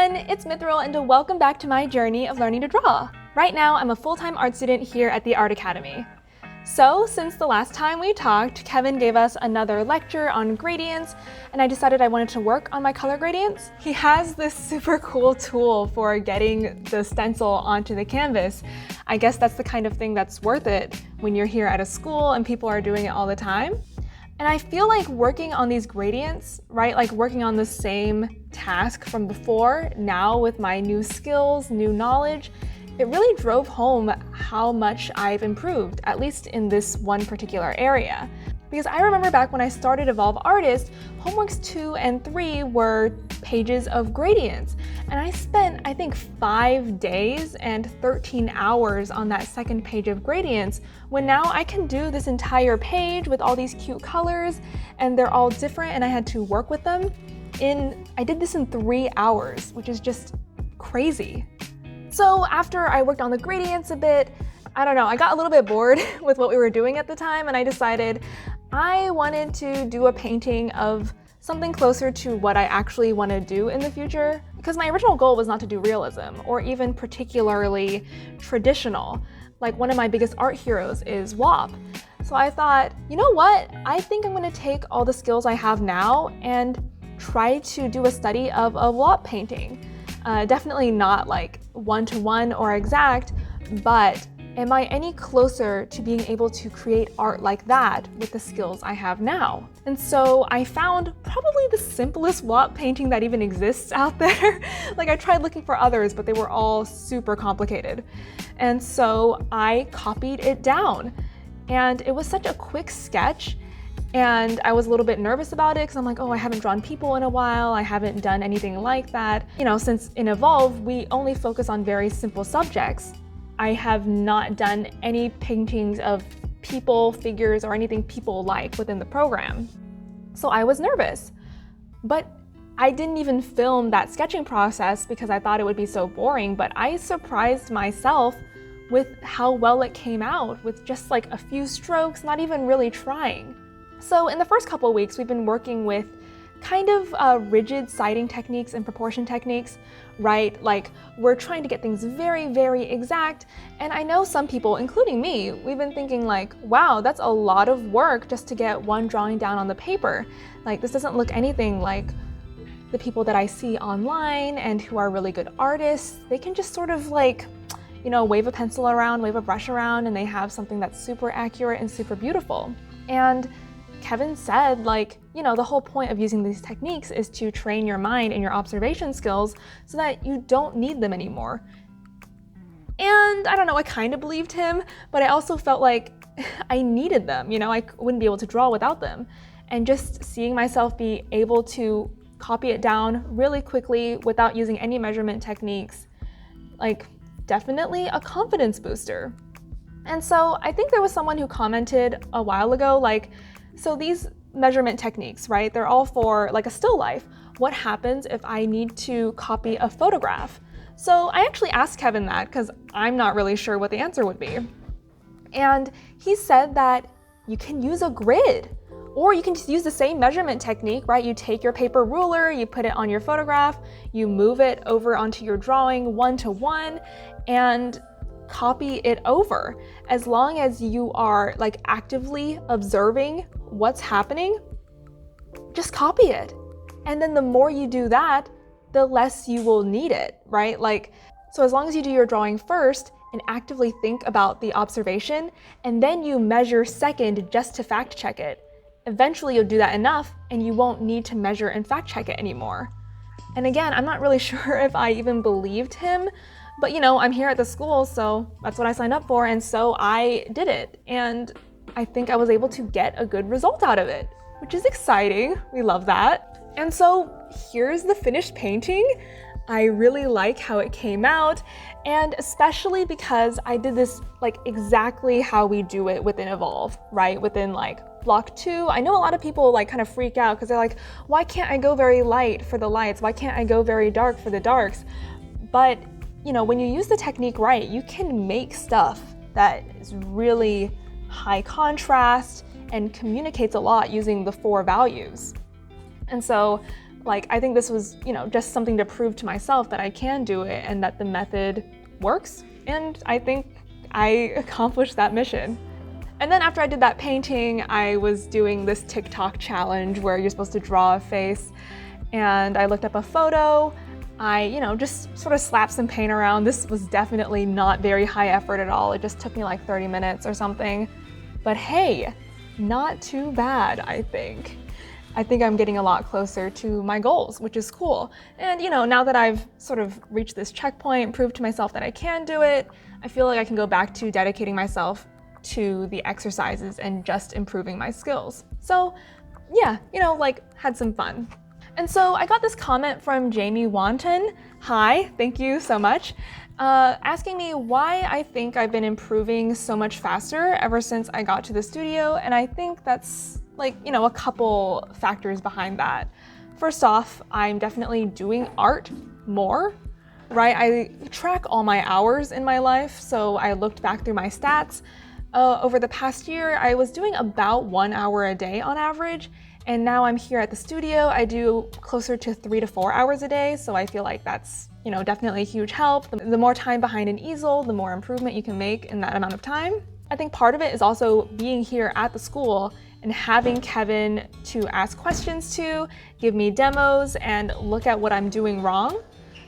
everyone, it's Mithrilda and welcome back to my journey of learning to draw. Right now, I'm a full-time art student here at the Art Academy. So, since the last time we talked, Kevin gave us another lecture on gradients, and I decided I wanted to work on my color gradients. He has this super cool tool for getting the stencil onto the canvas. I guess that's the kind of thing that's worth it when you're here at a school and people are doing it all the time. And I feel like working on these gradients, right, like working on the same task from before, now with my new skills, new knowledge, it really drove home how much I've improved, at least in this one particular area. Because I remember back when I started Evolve Artist, homeworks 2 and 3 were pages of gradients. And I spent, I think, 5 days and 13 hours on that second page of gradients, when now I can do this entire page with all these cute colors, and they're all different, and I had to work with them. I did this in 3 hours, which is just crazy. So after I worked on the gradients a bit, I don't know, I got a little bit bored with what we were doing at the time, and I decided I wanted to do a painting of something closer to what I actually want to do in the future, because my original goal was not to do realism or even particularly traditional. Like, one of my biggest art heroes is WAP. So I thought, you know what? I think I'm going to take all the skills I have now and try to do a study of a WAP painting. Definitely not like one-to-one or exact, but am I any closer to being able to create art like that with the skills I have now? And so I found probably the simplest WAP painting that even exists out there. Like, I tried looking for others, but they were all super complicated. And so I copied it down. And it was such a quick sketch, and I was a little bit nervous about it because I'm like, oh, I haven't drawn people in a while. I haven't done anything like that. You know, since in Evolve, we only focus on very simple subjects. I have not done any paintings of people, figures, or anything people like within the program. So I was nervous. But I didn't even film that sketching process because I thought it would be so boring, but I surprised myself with how well it came out with just like a few strokes, not even really trying. So in the first couple of weeks, we've been working with kind of rigid siding techniques and proportion techniques, right? Like, we're trying to get things very, very exact. And I know some people, including me, we've been thinking like, wow, that's a lot of work just to get one drawing down on the paper. Like, this doesn't look anything like the people that I see online and who are really good artists. They can just sort of like, you know, wave a pencil around, wave a brush around, and they have something that's super accurate and super beautiful. And Kevin said, like, you know, the whole point of using these techniques is to train your mind and your observation skills so that you don't need them anymore. And I don't know, I kind of believed him, but I also felt like I needed them. You know, I wouldn't be able to draw without them. And just seeing myself be able to copy it down really quickly without using any measurement techniques, like, definitely a confidence booster. And so I think there was someone who commented a while ago, like, so these measurement techniques, right, they're all for like a still life. What happens if I need to copy a photograph? So I actually asked Kevin that because I'm not really sure what the answer would be. And he said that you can use a grid, or you can just use the same measurement technique, right? You take your paper ruler, you put it on your photograph, you move it over onto your drawing 1-to-1, and copy it over. As long as you are like actively observing what's happening, just copy it. And then the more you do that, the less you will need it, right? Like, so as long as you do your drawing first and actively think about the observation, and then you measure second just to fact check it, eventually you'll do that enough and you won't need to measure and fact check it anymore. And again, I'm not really sure if I even believed him, but you know, I'm here at the school, so that's what I signed up for, and so I did it. And I think I was able to get a good result out of it, which is exciting. We love that. And so here's the finished painting. I really like how it came out, and especially because I did this like exactly how we do it within Evolve, right? Within like block 2. I know a lot of people like kind of freak out because they're like, why can't I go very light for the lights? Why can't I go very dark for the darks? But you know, when you use the technique right, you can make stuff that is really high contrast and communicates a lot using the 4 values. And so Like, I think this was, just something to prove to myself that I can do it and that the method works. And I think I accomplished that mission. And then after I did that painting, I was doing this TikTok challenge where you're supposed to draw a face. And I looked up a photo. I, just sort of slapped some paint around. This was definitely not very high effort at all. It just took me like 30 minutes or something. But hey, not too bad, I think. I think I'm getting a lot closer to my goals, which is cool. And now that I've sort of reached this checkpoint, proved to myself that I can do it, I feel like I can go back to dedicating myself to the exercises and just improving my skills. So yeah, had some fun. And so I got this comment from Jamie Wanton. Hi, thank you so much. Asking me why I think I've been improving so much faster ever since I got to the studio. And I think that's a couple factors behind that. First off, I'm definitely doing art more, right? I track all my hours in my life. So I looked back through my stats. Over the past year, I was doing about 1 hour a day on average. And now I'm here at the studio, I do closer to 3 to 4 hours a day. So I feel like that's, definitely a huge help. The more time behind an easel, the more improvement you can make in that amount of time. I think part of it is also being here at the school and having Kevin to ask questions to, give me demos, and look at what I'm doing wrong,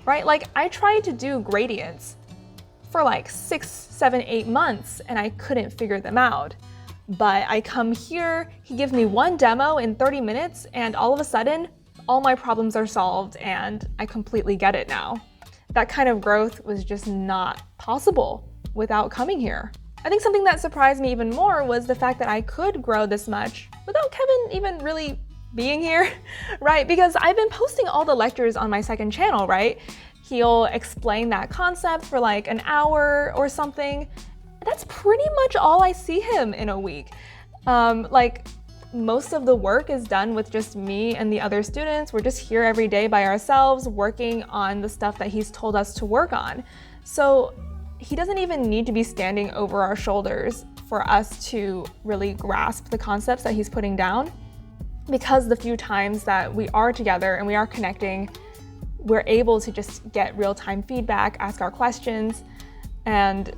right? Like, I tried to do gradients for like 6, 7, 8 months and I couldn't figure them out. But I come here, he gives me one demo in 30 minutes, and all of a sudden, all my problems are solved and I completely get it now. That kind of growth was just not possible without coming here. I think something that surprised me even more was the fact that I could grow this much without Kevin even really being here, right? Because I've been posting all the lectures on my second channel, right? He'll explain that concept for like an hour or something. That's pretty much all I see him in a week. Most of the work is done with just me and the other students. We're just here every day by ourselves working on the stuff that he's told us to work on. So he doesn't even need to be standing over our shoulders for us to really grasp the concepts that he's putting down. Because the few times that we are together and we are connecting, we're able to just get real-time feedback, ask our questions, and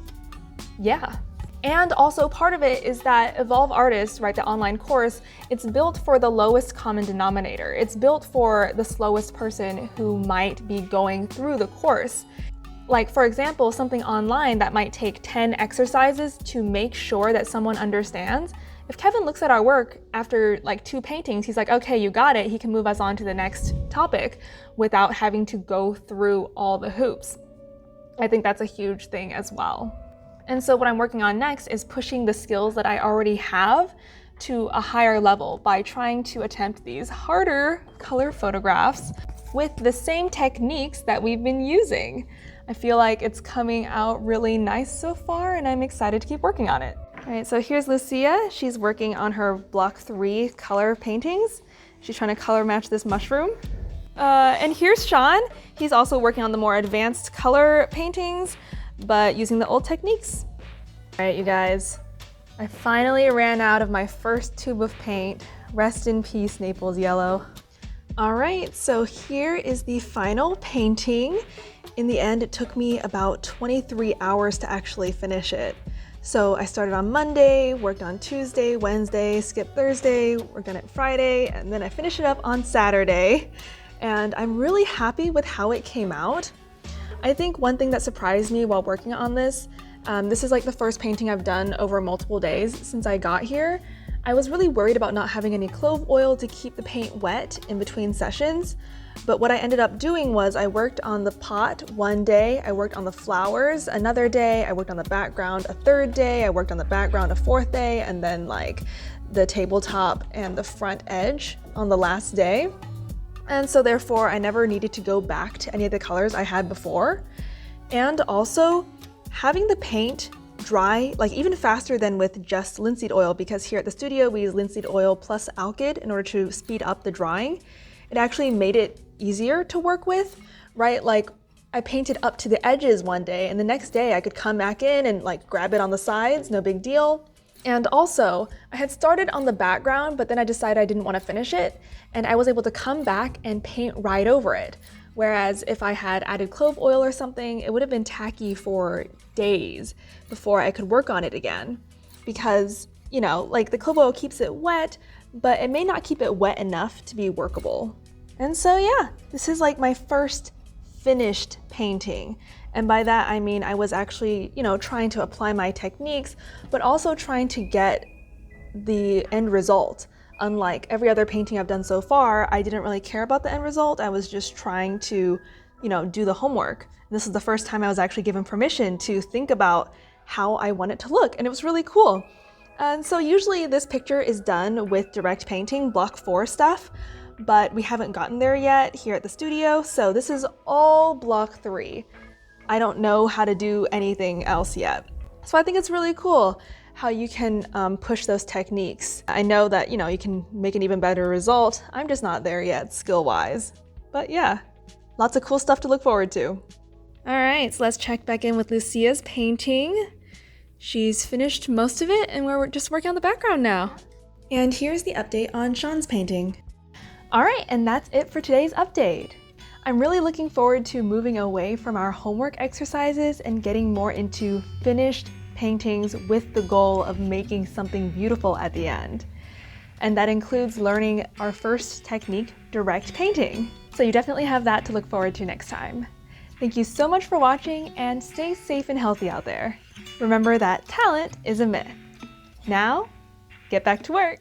yeah. And also part of it is that Evolve Artist, right, the online course, it's built for the lowest common denominator. It's built for the slowest person who might be going through the course. Like, for example, something online that might take 10 exercises to make sure that someone understands. If Kevin looks at our work after like 2 paintings, he's like, okay, you got it. He can move us on to the next topic without having to go through all the hoops. I think that's a huge thing as well. And so what I'm working on next is pushing the skills that I already have to a higher level by trying to attempt these harder color photographs with the same techniques that we've been using. I feel like it's coming out really nice so far, and I'm excited to keep working on it. All right, so here's Lucia. She's working on her block 3 color paintings. She's trying to color match this mushroom. And here's Sean. He's also working on the more advanced color paintings, but using the old techniques. All right, you guys, I finally ran out of my first tube of paint. Rest in peace, Naples Yellow. All right, so here is the final painting. In the end, it took me about 23 hours to actually finish it. So I started on Monday, worked on Tuesday, Wednesday, skipped Thursday, worked on it Friday, and then I finished it up on Saturday. And I'm really happy with how it came out. I think one thing that surprised me while working on this is like the first painting I've done over multiple days since I got here. I was really worried about not having any clove oil to keep the paint wet in between sessions. But what I ended up doing was I worked on the pot one day, I worked on the flowers another day, I worked on the background a third day, I worked on the background a fourth day, and then like the tabletop and the front edge on the last day. And so therefore I never needed to go back to any of the colors I had before. And also having the paint dry like even faster than with just linseed oil, because here at the studio we use linseed oil plus alkyd in order to speed up the drying. It actually made it easier to work with, right? Like I painted up to the edges one day and the next day I could come back in and like grab it on the sides, no big deal. And also, I had started on the background, but then I decided I didn't want to finish it, and I was able to come back and paint right over it. Whereas if I had added clove oil or something, it would have been tacky for days before I could work on it again. Because, you know, like the clove oil keeps it wet, but it may not keep it wet enough to be workable. And so yeah, this is like my first finished painting. And by that I mean I was actually, you know, trying to apply my techniques, but also trying to get the end result. Unlike every other painting I've done so far, I didn't really care about the end result. I was just trying to, you know, do the homework. And this is the first time I was actually given permission to think about how I want it to look, and it was really cool. And so usually this picture is done with direct painting, block 4 stuff, but we haven't gotten there yet here at the studio, so this is all block 3. I don't know how to do anything else yet. So I think it's really cool how you can push those techniques. I know that, you know, you can make an even better result. I'm just not there yet skill-wise. But yeah, lots of cool stuff to look forward to. All right, so let's check back in with Lucia's painting. She's finished most of it and we're just working on the background now. And here's the update on Sean's painting. All right, and that's it for today's update. I'm really looking forward to moving away from our homework exercises and getting more into finished paintings with the goal of making something beautiful at the end. And that includes learning our first technique, direct painting. So you definitely have that to look forward to next time. Thank you so much for watching and stay safe and healthy out there. Remember that talent is a myth. Now, get back to work.